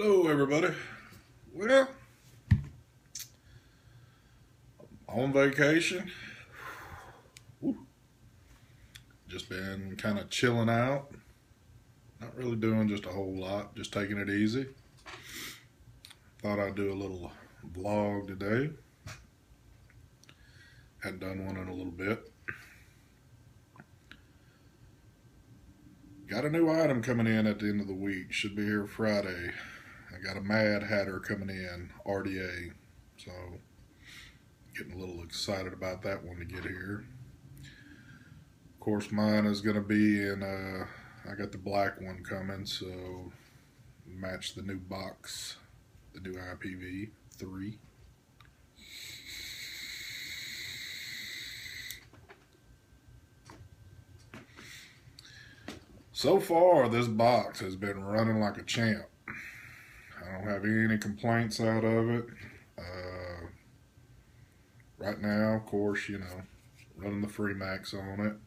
Hello everybody. Well, on vacation. Woo. Just been kind of chilling out. Not really doing just a whole lot, just taking it easy. Thought I'd do a little vlog today. Hadn't done one in a little bit. Got a new item coming in at the end of the week. Should be here Friday. I got a Mad Hatter coming in, RDA. So, getting a little excited about that one to get here. Of course, mine is going to be in, I got the black one coming, so match the new box, the new IPv3. So far, this box has been running like a champ. I don't have any complaints out of it. Right now, of course, running the Freemax on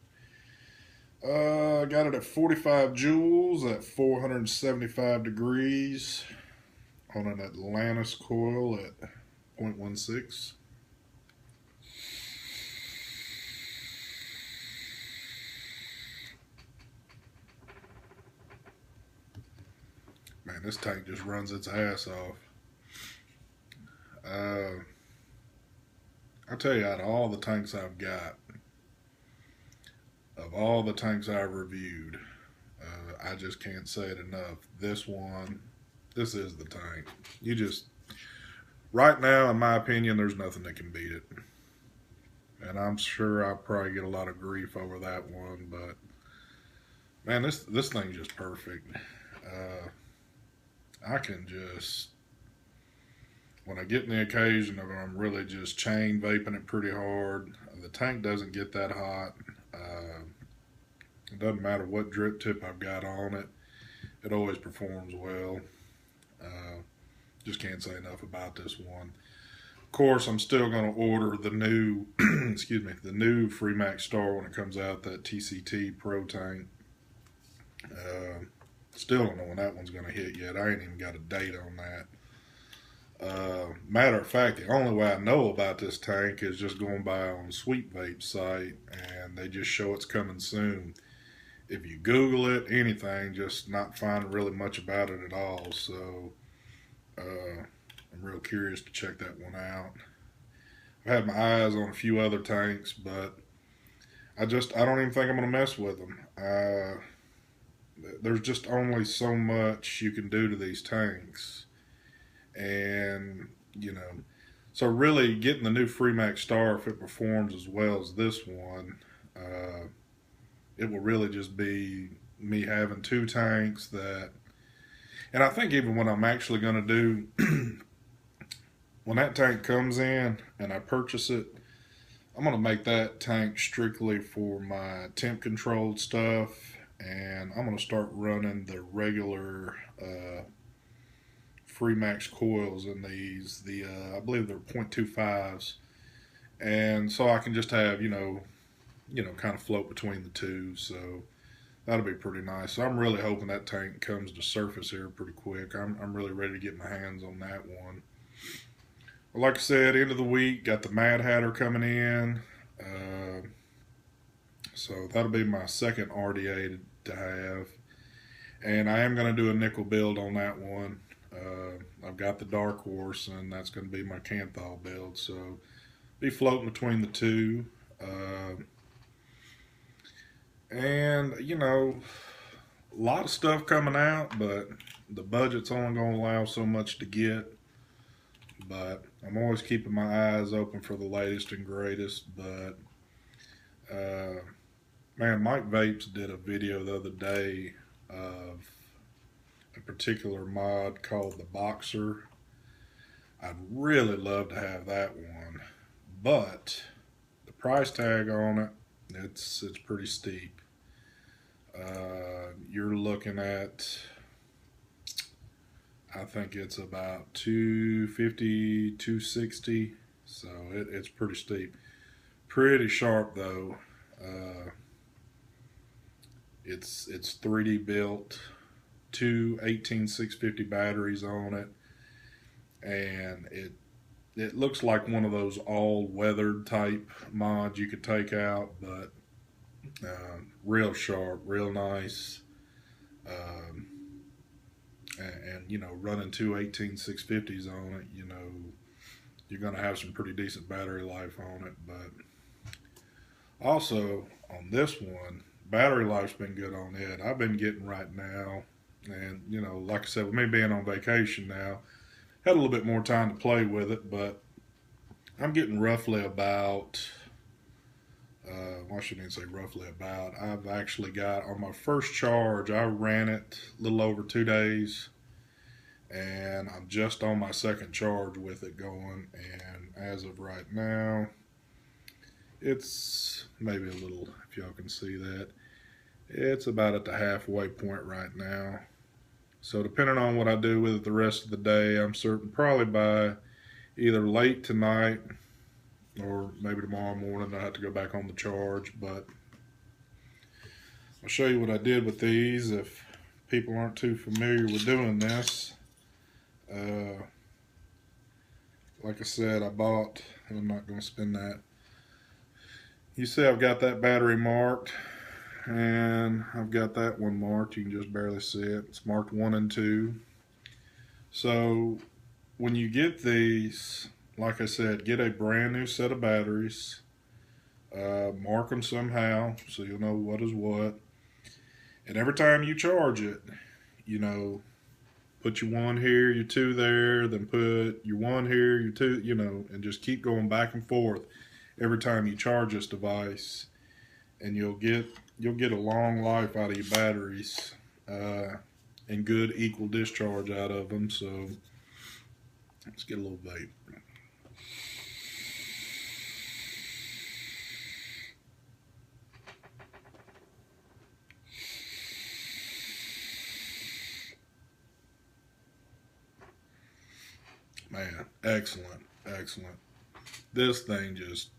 it. Got it at 45 joules at 475 degrees on an Atlantis coil at 0.16. Man, this tank just runs its ass off. I tell you, out of all the tanks I've got, of all the tanks I've reviewed, I just can't say it enough. This is the tank. Right now, in my opinion, there's nothing that can beat it. And I'm sure I'll probably get a lot of grief over that one, but man, this thing's just perfect. I can just, when I get in the occasion of I'm really just chain vaping it pretty hard, the tank doesn't get that hot. It doesn't matter what drip tip I've got on it. It always performs well. Just can't say enough about this one. Of course, I'm still going to order the new, the new Freemax Star when it comes out, that TCT Pro tank. Still don't know when that one's going to hit yet. I ain't even got a date on that. Matter of fact, the only way I know about this tank is just going by on Sweet Vape's site, and they just show it's coming soon. If you Google it, anything, just not finding really much about it at all. So I'm real curious to check that one out. I've had my eyes on a few other tanks, but I don't even think I'm going to mess with them. There's just only so much you can do to these tanks. And, so really getting the new Freemax Star, if it performs as well as this one, it will really just be me having two tanks and I think even when I'm actually going to do, when that tank comes in and I purchase it, I'm going to make that tank strictly for my temp controlled stuff, and I'm going to start running the regular Freemax coils in these. I believe they're 0.25s, and so I can just have kind of float between the two. So that'll be pretty nice. So I'm really hoping that tank comes to surface here pretty quick. I'm really ready to get my hands on that one. Well, like I said, end of the week, got the Mad Hatter coming in. So that'll be my second RDA to have. And I am going to do a nickel build on that one. I've got the Dark Horse, and that's going to be my Canthal build. So be floating between the two. And, a lot of stuff coming out, but the budget's only going to allow so much to get. But I'm always keeping my eyes open for the latest and greatest. But, man, Mike Vapes did a video the other day of a particular mod called the Boxer. I'd really love to have that one, but the price tag on it, it's pretty steep. You're looking at, I think it's about $250, $260, so it's pretty steep. Pretty sharp though. It's 3D built. two 18650 batteries on it, and it looks like one of those all weathered type mods you could take out, but real sharp, real nice. Um, and you know, running two 18650s on it, you know, you're going to have some pretty decent battery life on it. But also on this one, battery life's been good on it. I've been getting right now, and you know, like I said, with me being on vacation now, had a little bit more time to play with it, but I'm getting roughly about, well, I shouldn't even say roughly about, I've actually got, on my first charge, I ran it a little over 2 days, and I'm just on my second charge with it going, and as of right now, it's maybe a little, if y'all can see that, it's about at the halfway point right now. So depending on what I do with it the rest of the day, I'm certain probably by either late tonight or maybe tomorrow morning I have to go back on the charge. But I'll show you what I did with these if people aren't too familiar with doing this. Like I said, I bought, and I'm not going to spin that. You see I've got that battery marked, and I've got that one marked. You can just barely see it. It's marked 1 and 2. So when you get these, like I said, get a brand new set of batteries, mark them somehow so you'll know what is what, and every time you charge it, you know, put your 1 here, your 2 there, then put your 1 here, your 2, you know, and just keep going back and forth every time you charge this device, and you'll get a long life out of your batteries, and good equal discharge out of them. So let's get a little vape. Man, excellent, excellent. This thing just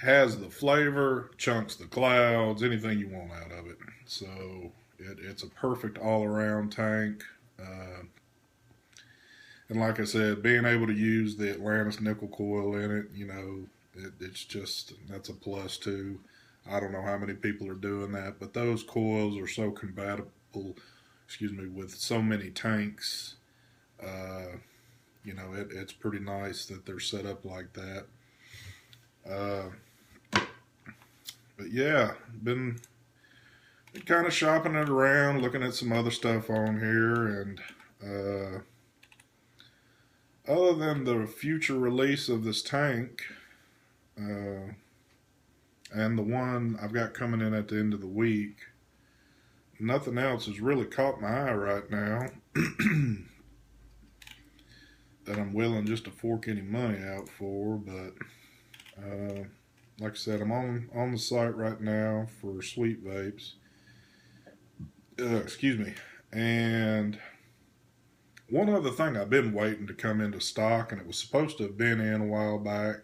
has the flavor, chunks the clouds, anything you want out of it. So it's a perfect all-around tank. And like I said, being able to use the Atlantis nickel coil in it, you know, it's just, that's a plus too. I don't know how many people are doing that, but those coils are so compatible, excuse me, with so many tanks. You know, it's pretty nice that they're set up like that. But yeah, been kind of shopping it around, looking at some other stuff on here, and other than the future release of this tank, and the one I've got coming in at the end of the week, nothing else has really caught my eye right now that I'm willing just to fork any money out for. But like I said, I'm on the site right now for Sweet Vapes. Excuse me. And one other thing I've been waiting to come into stock, and it was supposed to have been in a while back.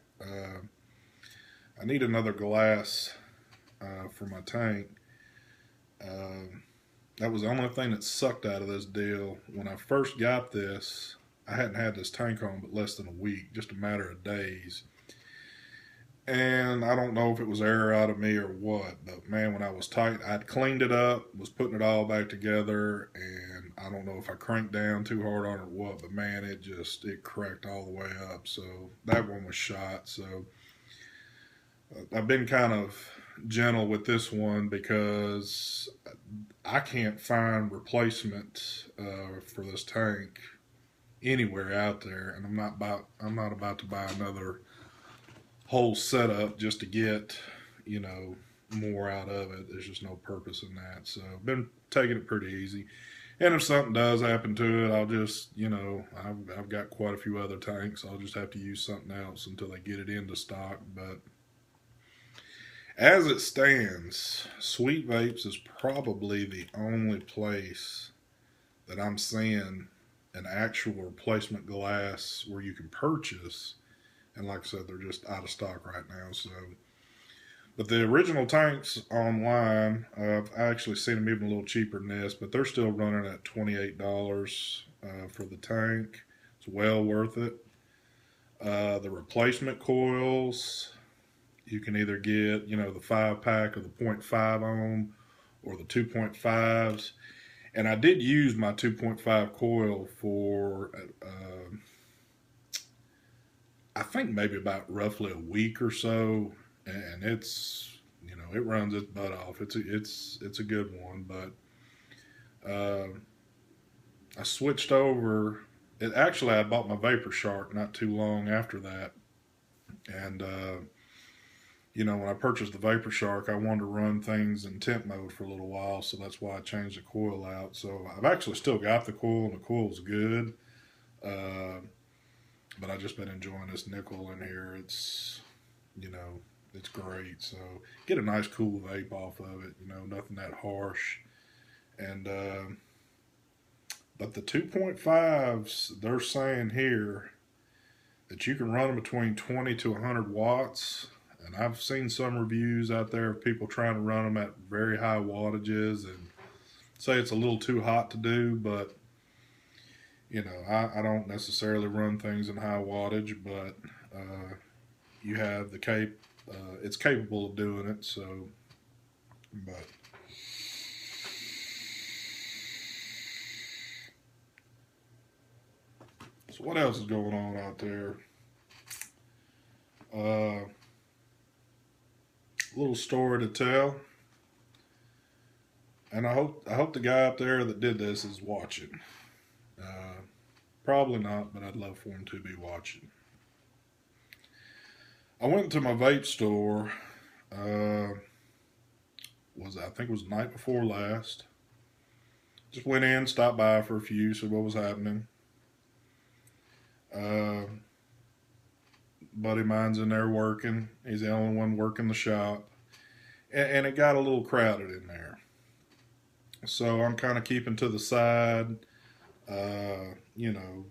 I need another glass for my tank. That was the only thing that sucked out of this deal. When I first got this, I hadn't had this tank on but less than a week, just a matter of days. And I don't know if it was error out of me or what, but man, when I was tight, I'd cleaned it up, was putting it all back together, and I don't know if I cranked down too hard on it or what, but man, it cracked all the way up. So that one was shot. So I've been kind of gentle with this one because I can't find replacement for this tank anywhere out there, and I'm not about to buy another whole setup just to get, you know, more out of it. There's just no purpose in that. So I've been taking it pretty easy, and if something does happen to it, I'll just, you know, I've got quite a few other tanks. I'll just have to use something else until they get it into stock. But as it stands, Sweet Vapes is probably the only place that I'm seeing an actual replacement glass where you can purchase. And like I said, they're just out of stock right now. So But the original tanks online, I've actually seen them even a little cheaper than this, but they're still running at $28 for the tank. It's well worth it. The replacement coils, you can either get, the 5 pack of the 0.5 ohm or the 2.5s. And I did use my 2.5 coil for, I think maybe about roughly a week or so, and it's, it runs its butt off. It's a good one, but I switched over. I bought my Vapor Shark not too long after that, and when I purchased the Vapor Shark, I wanted to run things in temp mode for a little while, so that's why I changed the coil out. So I've actually still got the coil, and the coil's good. But I've just been enjoying this nickel in here. It's great. So get a nice cool vape off of it. Nothing that harsh. And but the 2.5s, they're saying here that you can run them between 20 to 100 watts. And I've seen some reviews out there of people trying to run them at very high wattages and say it's a little too hot to do, but I don't necessarily run things in high wattage, but you have it's capable of doing it. So, but so what else is going on out there? Little story to tell, and I hope the guy up there that did this is watching. Probably not, but I'd love for him to be watching. I went to my vape store. I think it was the night before last. Just went in, stopped by for a few, see what was happening. Buddy of mine's in there working. He's the only one working the shop, and it got a little crowded in there. So I'm kind of keeping to the side.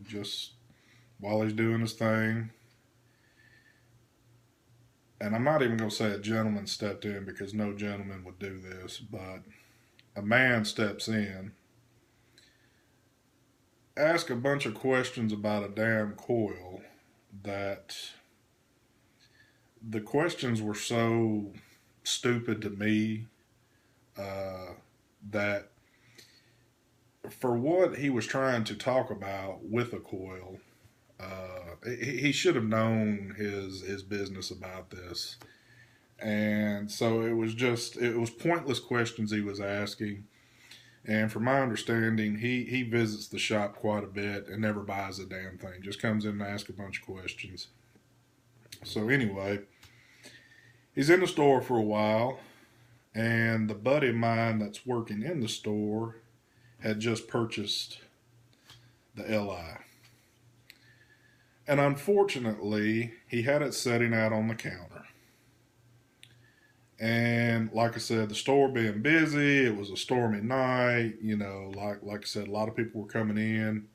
Just while he's doing his thing. And I'm not even going to say a gentleman stepped in because no gentleman would do this, but a man steps in, asks a bunch of questions about a damn coil that the questions were so stupid to me that for what he was trying to talk about with a coil, he should have known his business about this. And so it was pointless questions he was asking. And from my understanding, he visits the shop quite a bit and never buys a damn thing. Just comes in and asks a bunch of questions. So anyway, he's in the store for a while, and the buddy of mine that's working in the store had just purchased the LI. And unfortunately, he had it sitting out on the counter. And like I said, the store being busy, it was a stormy night. Like I said, a lot of people were coming in.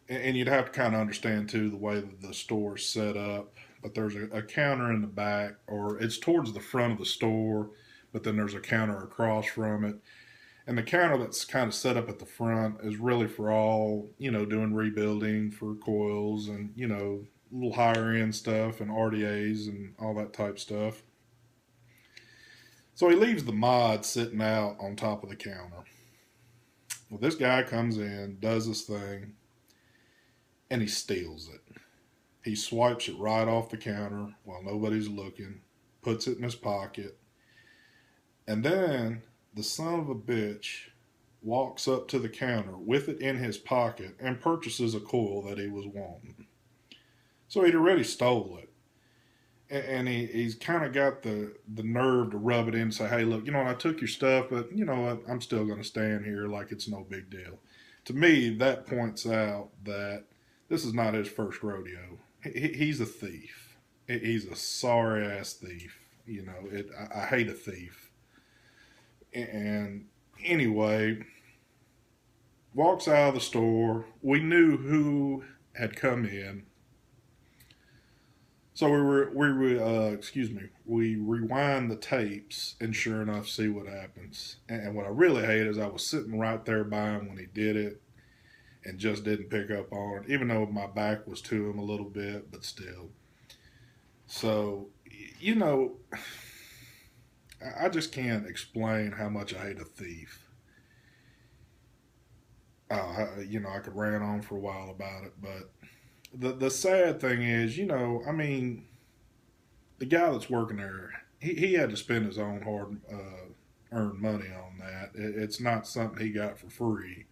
And you'd have to kind of understand, too, the way that the store's set up. But there's a counter in the back, or it's towards the front of the store, but then there's a counter across from it. And the counter that's kind of set up at the front is really for all, doing rebuilding for coils and, little higher end stuff and RDAs and all that type stuff. So he leaves the mod sitting out on top of the counter. Well, this guy comes in, does his thing, and he steals it. He swipes it right off the counter while nobody's looking, puts it in his pocket, and then the son of a bitch walks up to the counter with it in his pocket and purchases a coil that he was wanting. So he'd already stole it. And he's kind of got the nerve to rub it in and say, hey, look, I took your stuff, but you know what? I'm still going to stand here like it's no big deal. To me, that points out that this is not his first rodeo. He's a thief. He's a sorry-ass thief. I hate a thief. And anyway, walks out of the store. We knew who had come in. So we rewind the tapes, and sure enough, see what happens. And what I really hate is I was sitting right there by him when he did it, and just didn't pick up on it, even though my back was to him a little bit, but still. So, you know, I just can't explain how much I hate a thief. I could rant on for a while about it, but the sad thing is, I mean, the guy that's working there, he had to spend his own hard earned money on that. It's not something he got for free,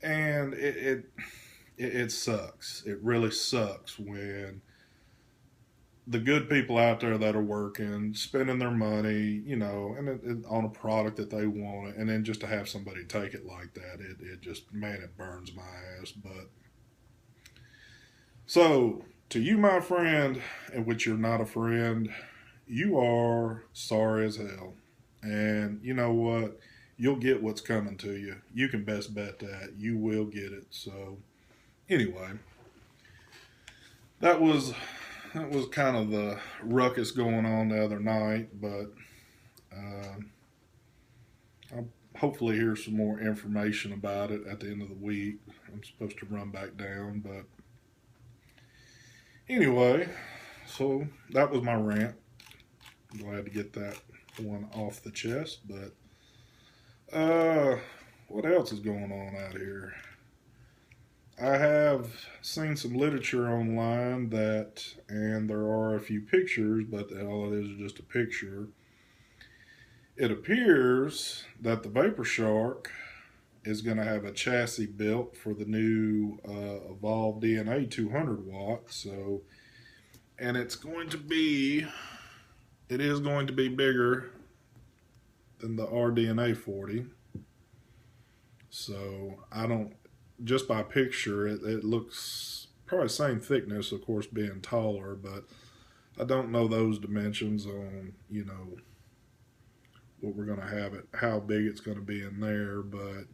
and it sucks. It really sucks when the good people out there that are working, spending their money, on a product that they want, and then just to have somebody take it like that, it just, man, it burns my ass. But so, to you, my friend, and which you're not a friend, you are sorry as hell. And you know what? You'll get what's coming to you. You can best bet that. You will get it. So, anyway, that was kind of the ruckus going on the other night, but I'll hopefully hear some more information about it at the end of the week. I'm supposed to run back down, but anyway, so that was my rant. I'm glad to get that one off the chest, but what else is going on out here? I have seen some literature online and there are a few pictures, but all it is just a picture. It appears that the Vapor Shark is going to have a chassis built for the new Evolve DNA 200 watts. So, and it is going to be bigger than the RDNA 40. So just by picture, it looks probably the same thickness, of course, being taller, but I don't know those dimensions on, what we're going to have it, how big it's going to be in there, but,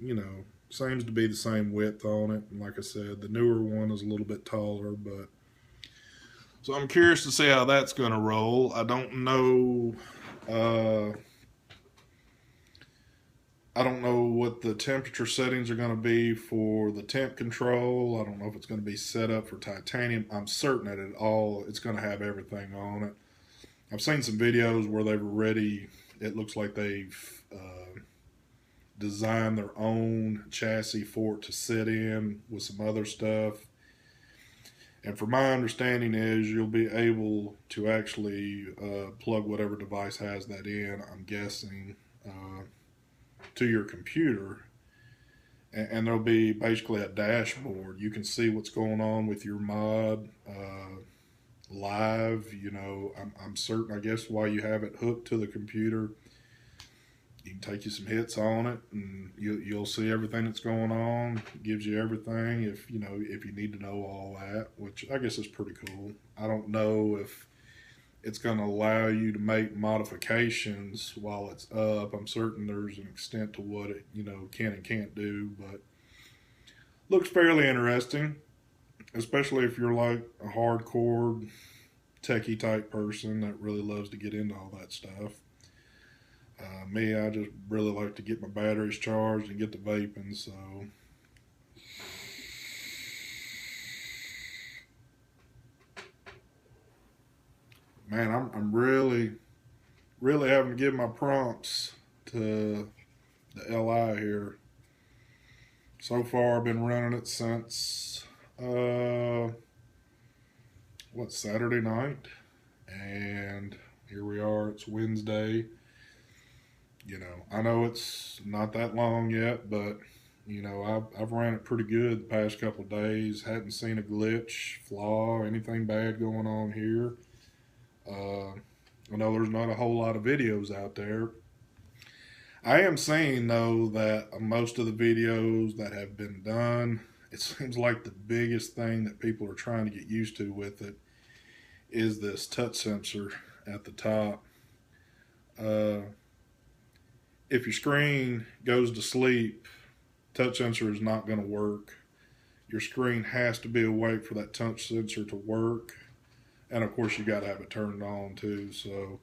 seems to be the same width on it. And like I said, the newer one is a little bit taller, but so I'm curious to see how that's going to roll. I don't know. I don't know what the temperature settings are going to be for the temp control. I don't know if it's going to be set up for titanium. I'm certain that it's going to have everything on it. I've seen some videos where it looks like they've designed their own chassis for it to sit in with some other stuff. And from my understanding is you'll be able to actually plug whatever device has that in, I'm guessing, to your computer, and there'll be basically a dashboard. You can see what's going on with your mod live. I'm certain, I guess, while you have it hooked to the computer, you can take you some hits on it, and you'll see everything that's going on. It gives you everything if you need to know all that, which I guess is pretty cool. I don't know if it's going to allow you to make modifications while it's up. I'm certain there's an extent to what it can and can't do, but looks fairly interesting, especially if you're like a hardcore techie type person that really loves to get into all that stuff. Me, I just really like to get my batteries charged and get to vaping, so man, I'm really having to give my prompts to the LI here. So far, I've been running it since Saturday night, and here we are. It's Wednesday. I know it's not that long yet, but I've ran it pretty good the past couple of days. Hadn't seen a glitch, flaw, anything bad going on here. I know there's not a whole lot of videos out there. I am seeing, though, that most of the videos that have been done, it seems like the biggest thing that people are trying to get used to with it is this touch sensor at the top. If your screen goes to sleep, touch sensor is not going to work. Your screen has to be awake for that touch sensor to work. And of course, you got to have it turned on too. So,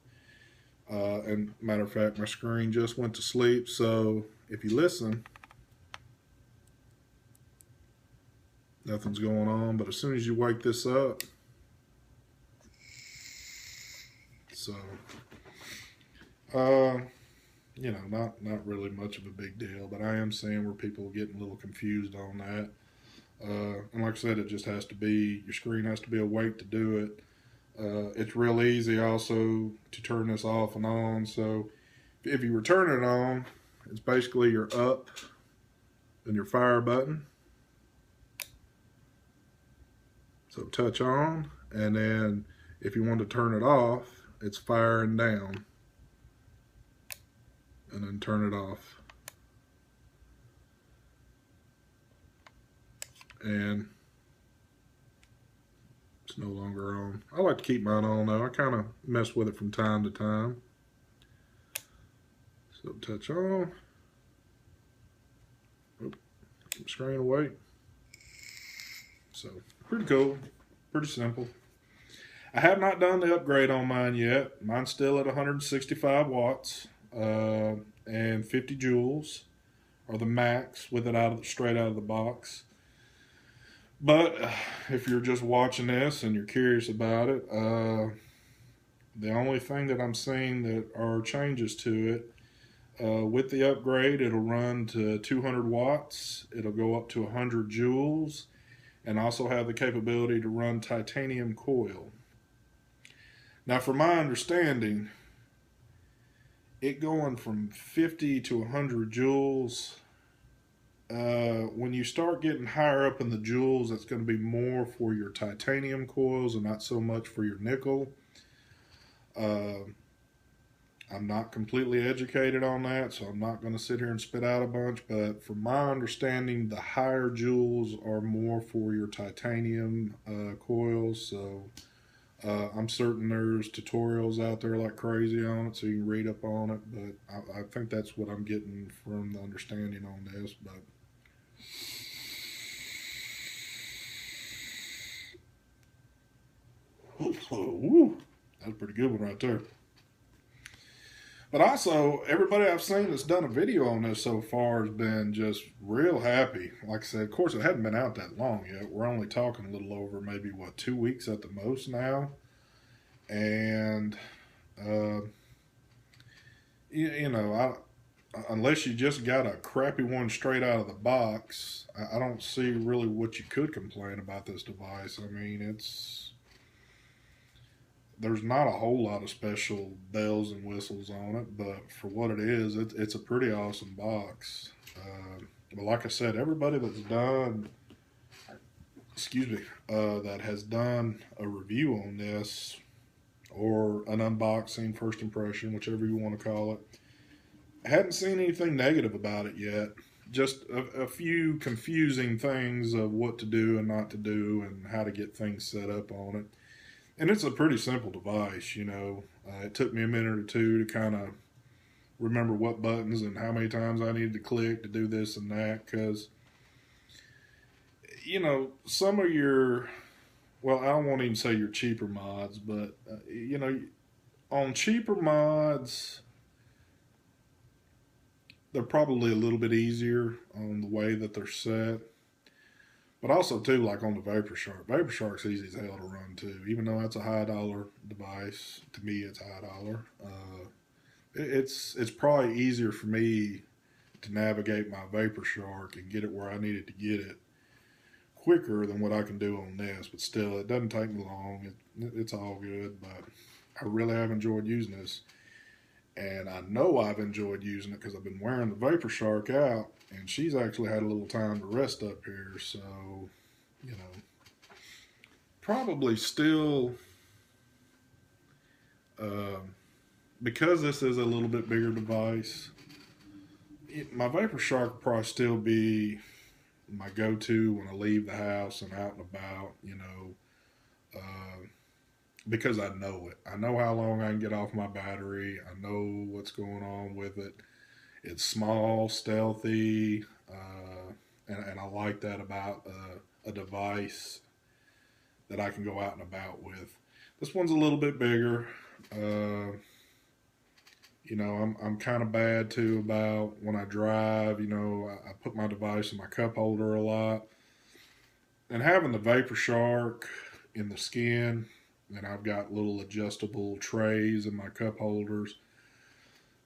and matter of fact, my screen just went to sleep. So if you listen, nothing's going on. But as soon as you wake this up, so you know, not really much of a big deal. But I am seeing where people are getting a little confused on that. And like I said, it just has to be, your screen has to be awake to do it. It's real easy also to turn this off and on. So if you were turning it on, it's basically your up and your fire button. So touch on, and then if you want to turn it off, it's fire and down, and then turn it off. And it's no longer on. I like to keep mine on though. I kind of mess with it from time to time. So touch on. Oop, keep the screen away. So pretty cool, pretty simple. I have not done the upgrade on mine yet. Mine's still at 165 watts and 50 joules, or the max with it straight out of the box. But if you're just watching this and you're curious about it, the only thing that I'm seeing that are changes to it, with the upgrade, it'll run to 200 watts. It'll go up to 100 joules, and also have the capability to run titanium coil. Now, from my understanding, it going from 50 to 100 joules, when you start getting higher up in the joules, that's going to be more for your titanium coils and not so much for your nickel. I'm not completely educated on that, so I'm not going to sit here and spit out a bunch, but from my understanding, the higher joules are more for your titanium coils. So I'm certain there's tutorials out there like crazy on it, so you can read up on it, but I think that's what I'm getting from the understanding on this. But woo, that's a pretty good one right there. But also, everybody I've seen that's done a video on this so far has been just real happy. Like I said, of course, it hadn't been out that long yet. We're only talking a little over maybe, 2 weeks at the most now. And, you know, unless you just got a crappy one straight out of the box, I don't see really what you could complain about this device. I mean, there's not a whole lot of special bells and whistles on it, but for what it is, it's a pretty awesome box. But like I said, everybody that's done, that has done a review on this, or an unboxing, first impression, whichever you want to call it, I hadn't seen anything negative about it yet. Just a few confusing things of what to do and not to do, and how to get things set up on it. And it's a pretty simple device, you know. It took me a minute or two to kind of remember what buttons and how many times I needed to click to do this and that, because, you know, some of your, well, I don't want to even say your cheaper mods, but, you know, on cheaper mods, they're probably a little bit easier on the way that they're set. But also, too, like on the Vapor Shark. Vapor Shark's easy as hell to run, too. Even though that's a high dollar device, to me it's high dollar. It's probably easier for me to navigate my Vapor Shark and get it where I needed to get it quicker than what I can do on this. But still, it doesn't take me long. It's all good, but I really have enjoyed using this. And I know I've enjoyed using it because I've been wearing the Vapor Shark out, and she's actually had a little time to rest up here. So, you know, probably still, because this is a little bit bigger device, my Vapor Shark will probably still be my go-to when I leave the house and out and about, you know, because I know it. I know how long I can get off my battery. I know what's going on with it. It's small, stealthy, and I like that about a device that I can go out and about with. This one's a little bit bigger. You know, I'm kind of bad too about when I drive. You know, I put my device in my cup holder a lot, and having the Vapor Shark in the skin, and I've got little adjustable trays in my cup holders.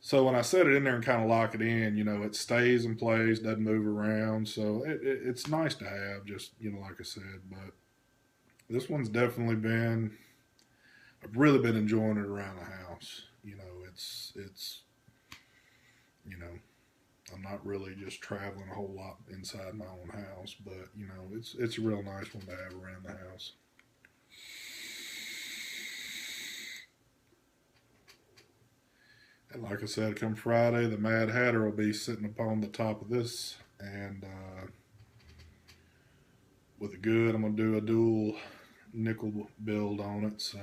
So when I set it in there and kind of lock it in, you know, it stays in place, doesn't move around. So it's nice to have, just, you know, like I said. But this one's definitely been, I've really been enjoying it around the house. You know, it's, you know, I'm not really just traveling a whole lot inside my own house, but you know, it's a real nice one to have around the house. And like I said, come Friday, the Mad Hatter will be sitting upon the top of this, and with a good, I'm gonna do a dual nickel build on it. So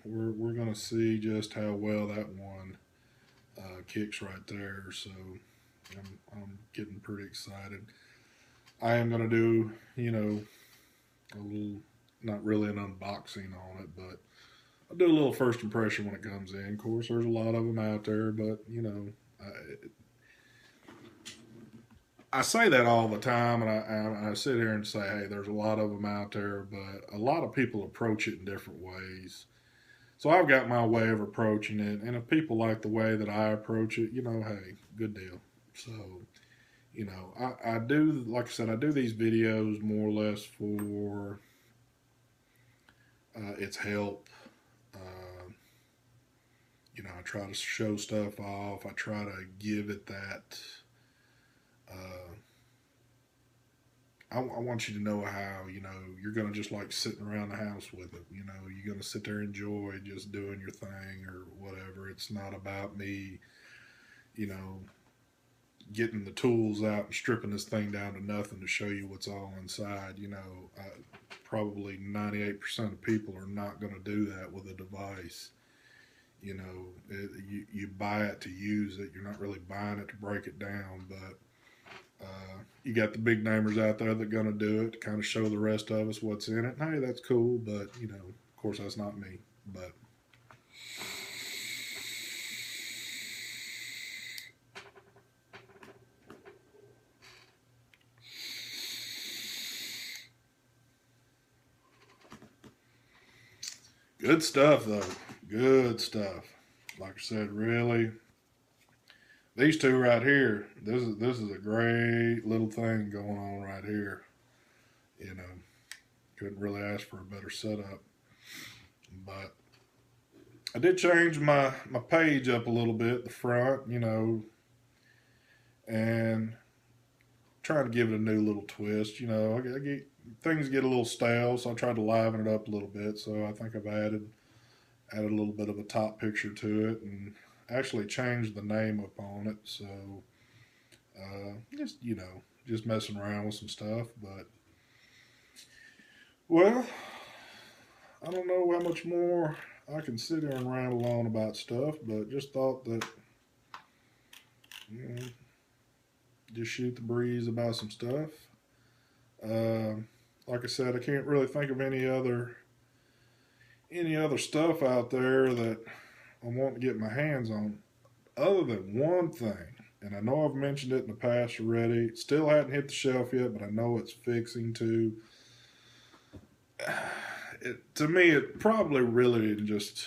we're gonna see just how well that one kicks right there. So I'm getting pretty excited. I am gonna do, you know, a little, not really an unboxing on it, but I'll do a little first impression when it comes in. Of course, there's a lot of them out there, but you know, I say that all the time, and I sit here and say, hey, there's a lot of them out there, but a lot of people approach it in different ways. So I've got my way of approaching it, and if people like the way that I approach it, you know, hey, good deal. So, you know, I do, like I said, I do these videos more or less for its help. Uh, you know, I try to show stuff off. I try to give it that. Uh, I want you to know how, you know, you're going to just like sitting around the house with it. You know, you're going to sit there and enjoy just doing your thing or whatever. It's not about me, you know, getting the tools out and stripping this thing down to nothing to show you what's all inside. You know, probably 98% of people are not going to do that with a device. You know, you buy it to use it. You're not really buying it to break it down, but you got the big namers out there that are going to do it to kind of show the rest of us what's in it. And, hey, that's cool, but, you know, of course, that's not me. But good stuff, though. Good stuff. Like I said, really, these two right here, this is a great little thing going on right here. You know, couldn't really ask for a better setup. But I did change my page up a little bit, the front, you know, and trying to give it a new little twist. You know, things get a little stale, so I tried to liven it up a little bit. So I think I've added a little bit of a top picture to it, and actually changed the name up on it. So just, you know, just messing around with some stuff. But well, I don't know how much more I can sit here and ramble on about stuff, but just thought that, you know, just shoot the breeze about some stuff. Uh, like I said, I can't really think of any other stuff out there that I want to get my hands on, other than one thing. And I know I've mentioned it in the past already. It still hadn't hit the shelf yet, but I know it's fixing to. To me, it probably really just,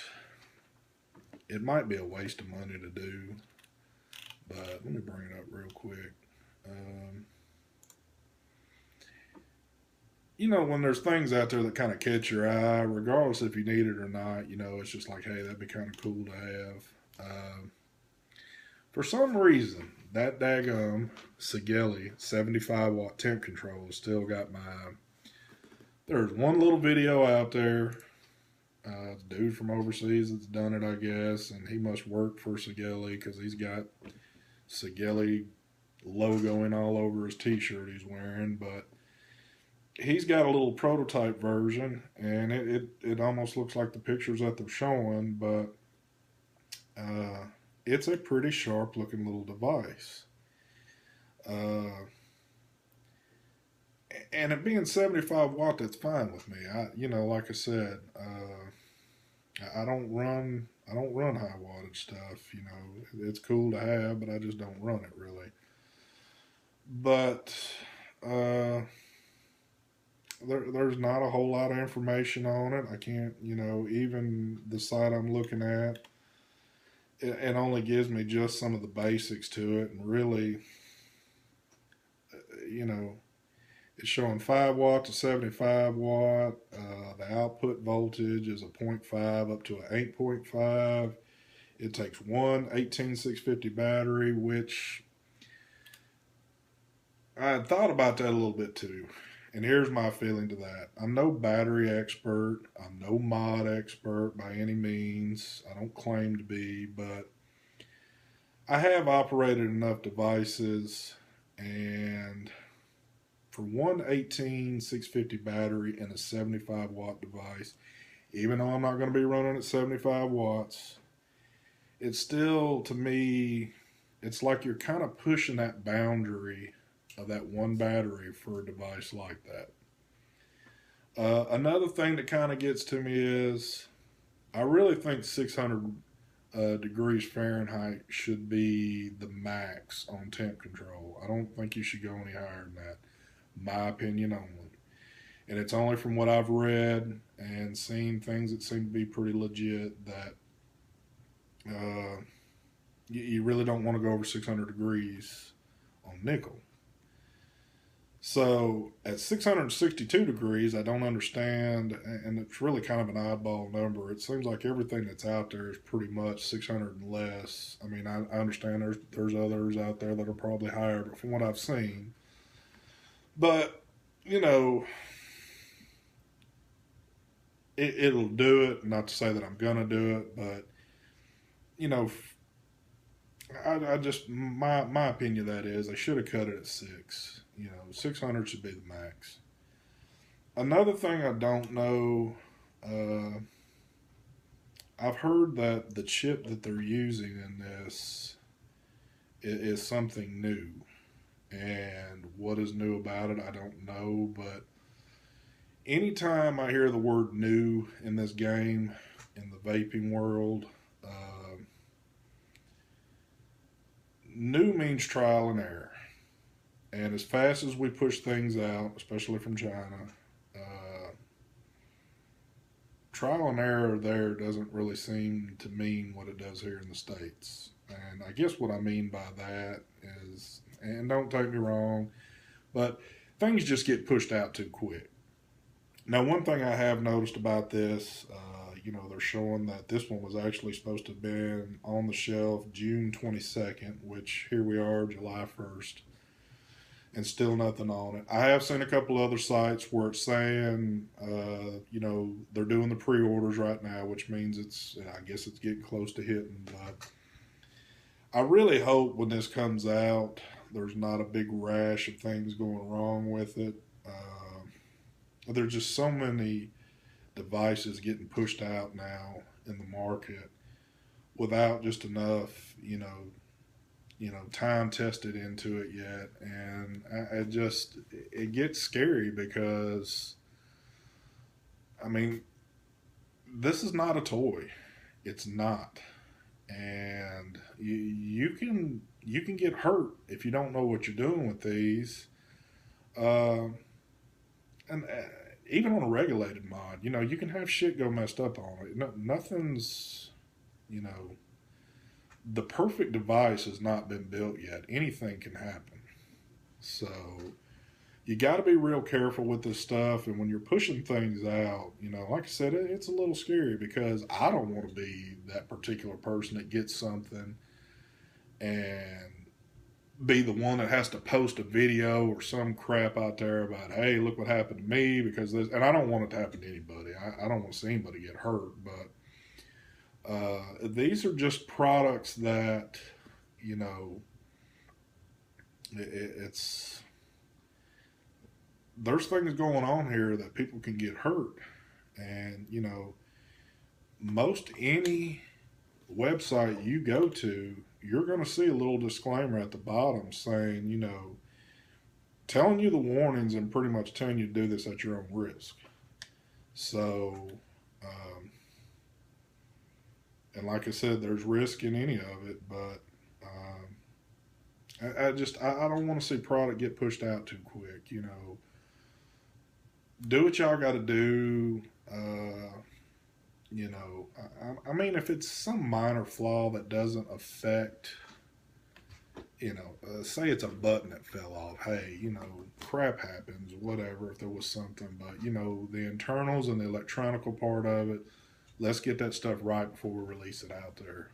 it might be a waste of money to do. But let me bring it up real quick. You know, when there's things out there that kind of catch your eye, regardless if you need it or not, you know, it's just like, hey, that'd be kind of cool to have. For some reason, that daggum Sigeli 75 watt temp control still got my. There's one little video out there. Dude from overseas that's done it, I guess, and he must work for Sigeli because he's got Sigeli logoing all over his t-shirt he's wearing. But he's got a little prototype version, and it almost looks like the pictures that they're showing, but it's a pretty sharp looking little device. And it being 75 watt, that's fine with me. You know, like I said, I don't run high wattage stuff. You know, it's cool to have, but I just don't run it really. But uh, there's not a whole lot of information on it. I can't, you know, even the site I'm looking at, it only gives me just some of the basics to it, and really, you know, it's showing 5 watt to 75 watt. The output voltage is a point 0.5 up to an 8.5. It takes one 18650 battery, which I had thought about that a little bit too. And here's my feeling to that. I'm no battery expert. I'm no mod expert by any means. I don't claim to be, but I have operated enough devices, and for one 18650 battery and a 75 watt device, even though I'm not going to be running at 75 watts, it's still, to me, it's like you're kind of pushing that boundary of that one battery for a device like that. Another thing that kind of gets to me is I really think 600 degrees Fahrenheit should be the max on temp control. I don't think you should go any higher than that. My opinion only. And it's only from what I've read and seen things that seem to be pretty legit that uh, you really don't want to go over 600 degrees on nickel. So at 662 degrees, I don't understand, and it's really kind of an oddball number. It seems like everything that's out there is pretty much 600 and less. I mean, I understand there's others out there that are probably higher, but from what I've seen, but you know, it'll do it. Not to say that I'm gonna do it, but you know, I just my opinion of that is they should have cut it at six. You know, 600 should be the max. Another thing I don't know, uh, I've heard that the chip that they're using in this is something new, and what is new about it, I don't know. But anytime I hear the word new in this game, in the vaping world, new means trial and error. And as fast as we push things out, especially from China, uh, trial and error there doesn't really seem to mean what it does here in the States. And I guess what I mean by that is, and don't take me wrong, but things just get pushed out too quick. Now, one thing I have noticed about this, you know, they're showing that this one was actually supposed to have been on the shelf June 22nd, which here we are, July 1st, and still nothing on it. I have seen a couple other sites where it's saying, you know, they're doing the pre-orders right now, which means I guess it's getting close to hitting. But I really hope when this comes out, there's not a big rash of things going wrong with it. There's just so many devices getting pushed out now in the market without just enough, time tested into it yet, and I just it gets scary because I mean this is not a toy, it's not, and you can get hurt if you don't know what you're doing with these, uh, and even on a regulated mod, you know you can have shit go messed up on it. No, nothing's you know the perfect device has not been built yet. Anything can happen. So you got to be real careful with this stuff. And when you're pushing things out, like I said, it's a little scary because I don't want to be that particular person that gets something and be the one that has to post a video or some crap out there about, hey, look what happened to me because this, and I don't want it to happen to anybody. I don't want to see anybody get hurt, but these are just products that, you know, it's there's things going on here that people can get hurt, and most any website you go to, you're going to see a little disclaimer at the bottom saying, telling you the warnings and pretty much telling you to do this at your own risk. So, um, And like I said, there's risk in any of it, but I don't want to see product get pushed out too quick. You know, do what y'all got to do. You know, I mean, if it's some minor flaw that doesn't affect, you know, say it's a button that fell off. Hey, you know, crap happens, whatever, if there was something. But, you know, the internals and the electronical part of it, let's get that stuff right before we release it out there.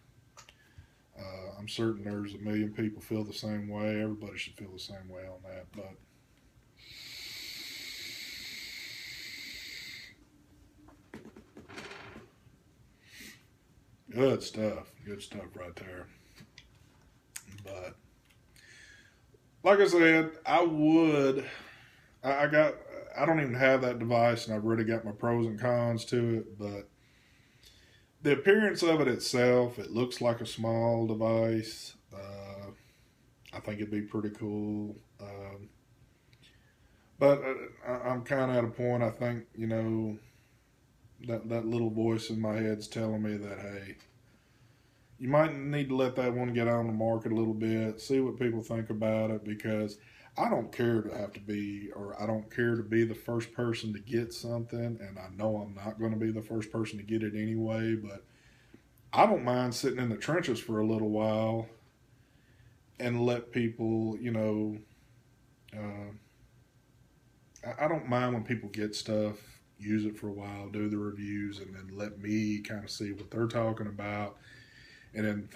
I'm certain there's a million people feel the same way. Everybody should feel the same way on that. But good stuff. Good stuff right there. But like I said, I got, I don't even have that device, and I've already got my pros and cons to it. But the appearance of it itself, it looks like a small device. I think it'd be pretty cool. But I'm kind of at a point, I think, you know, that little voice in my head's telling me that, hey, you might need to let that one get on the market a little bit, see what people think about it, because I don't care to have to be, or I don't care to be the first person to get something, and I know I'm not going to be the first person to get it anyway, but I don't mind sitting in the trenches for a little while and let people, you know, uh, I don't mind when people get stuff, use it for a while, do the reviews, and then let me kind of see what they're talking about, and then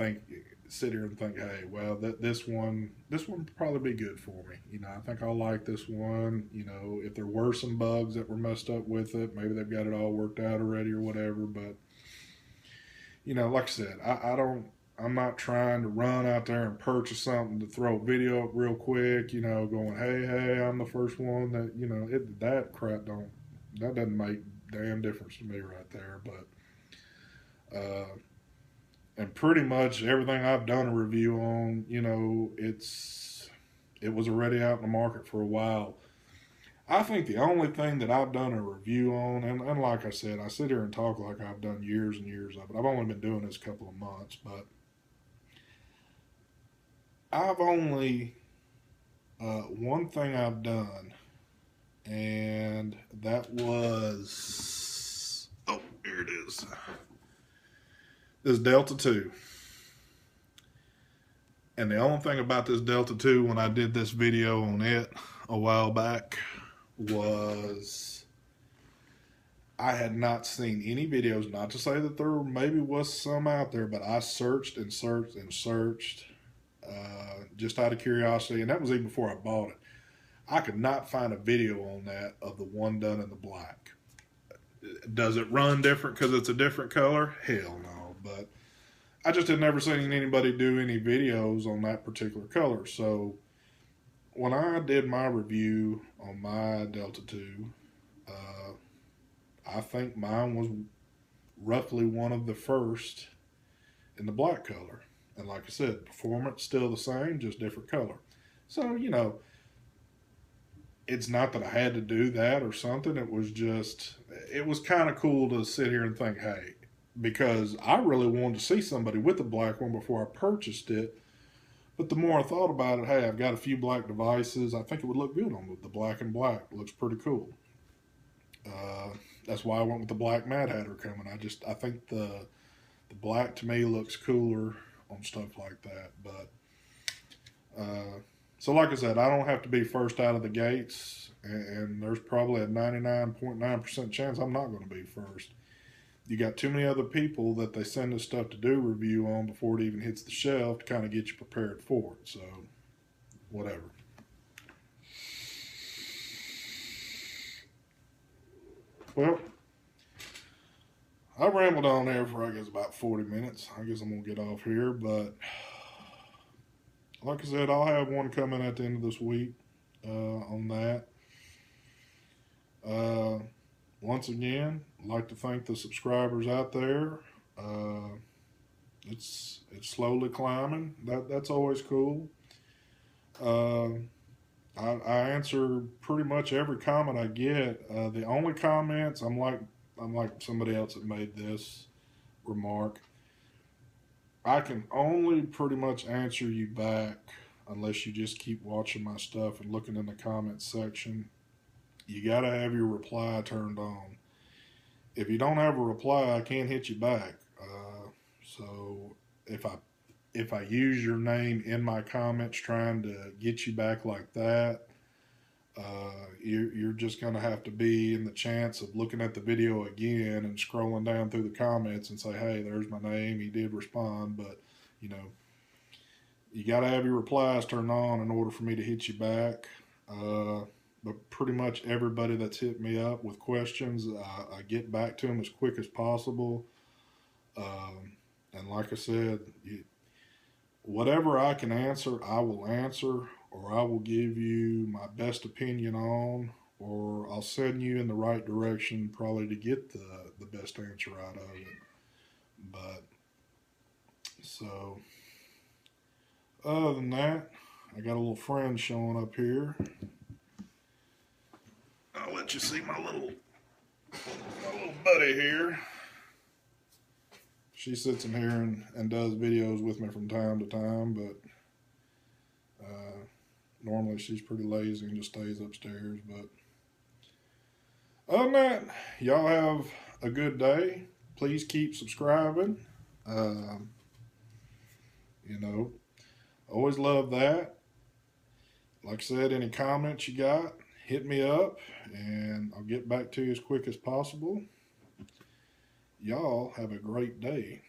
sit here and think, hey, well, this one would probably be good for me. You know, I think I'll like this one. You know, if there were some bugs that were messed up with it, maybe they've got it all worked out already or whatever. But you know, like I said, I'm not trying to run out there and purchase something to throw a video up real quick. You know, going, hey, I'm the first one that, you know, that doesn't make damn difference to me right there. But and pretty much everything I've done a review on, you know, it was already out in the market for a while. I think the only thing that I've done a review on, and like I said, I sit here and talk like I've done years and years of it. I've only been doing this a couple of months, but I've only one thing I've done, and that was, oh, here it is. This Delta 2. And the only thing about this Delta 2 when I did this video on it a while back was I had not seen any videos, not to say that there maybe was some out there, but I searched and searched and searched just out of curiosity, and that was even before I bought it. I could not find a video on that of the one done in the black. Does it run different because it's a different color? Hell no, but I just had never seen anybody do any videos on that particular color. So when I did my review on my Delta 2, I think mine was roughly one of the first in the black color. And like I said, performance still the same, just different color. So, you know, it's not that I had to do that or something. It was kind of cool to sit here and think, hey, because I really wanted to see somebody with the black one before I purchased it. But the more I thought about it, hey, I've got a few black devices. I think it would look good on the black and black. It looks pretty cool. That's why I went with the black Mad Hatter coming. I think the black to me looks cooler on stuff like that. But so like I said, I don't have to be first out of the gates, and there's probably a 99.9% chance I'm not going to be first. You got too many other people that they send this stuff to do review on before it even hits the shelf to kind of get you prepared for it. So, whatever. Well, I rambled on there for, I guess, about 40 minutes. I guess I'm going to get off here, but like I said, I'll have one coming at the end of this week on that. Once again, I'd like to thank the subscribers out there. It's slowly climbing. That's always cool. I answer pretty much every comment I get. The only comments, I'm like somebody else that made this remark. I can only pretty much answer you back unless you just keep watching my stuff and looking in the comments section. You got to have your reply turned on. If you don't have a reply, I can't hit you back. So if I use your name in my comments trying to get you back like that, you're just going to have to be in the chance of looking at the video again and scrolling down through the comments and say, hey, there's my name. He did respond, but you know, you got to have your replies turned on in order for me to hit you back. But pretty much everybody that's hit me up with questions, I get back to them as quick as possible. And like I said, whatever I can answer, I will answer, or I will give you my best opinion on, or I'll send you in the right direction probably to get the best answer out of it. But so, other than that, I got a little friend showing up here. I'll let you see my little buddy here. She sits in here and does videos with me from time to time, but normally she's pretty lazy and just stays upstairs. But other than that, y'all have a good day. Please keep subscribing. You know, always love that. Like I said, any comments you got, hit me up and I'll get back to you as quick as possible. Y'all have a great day.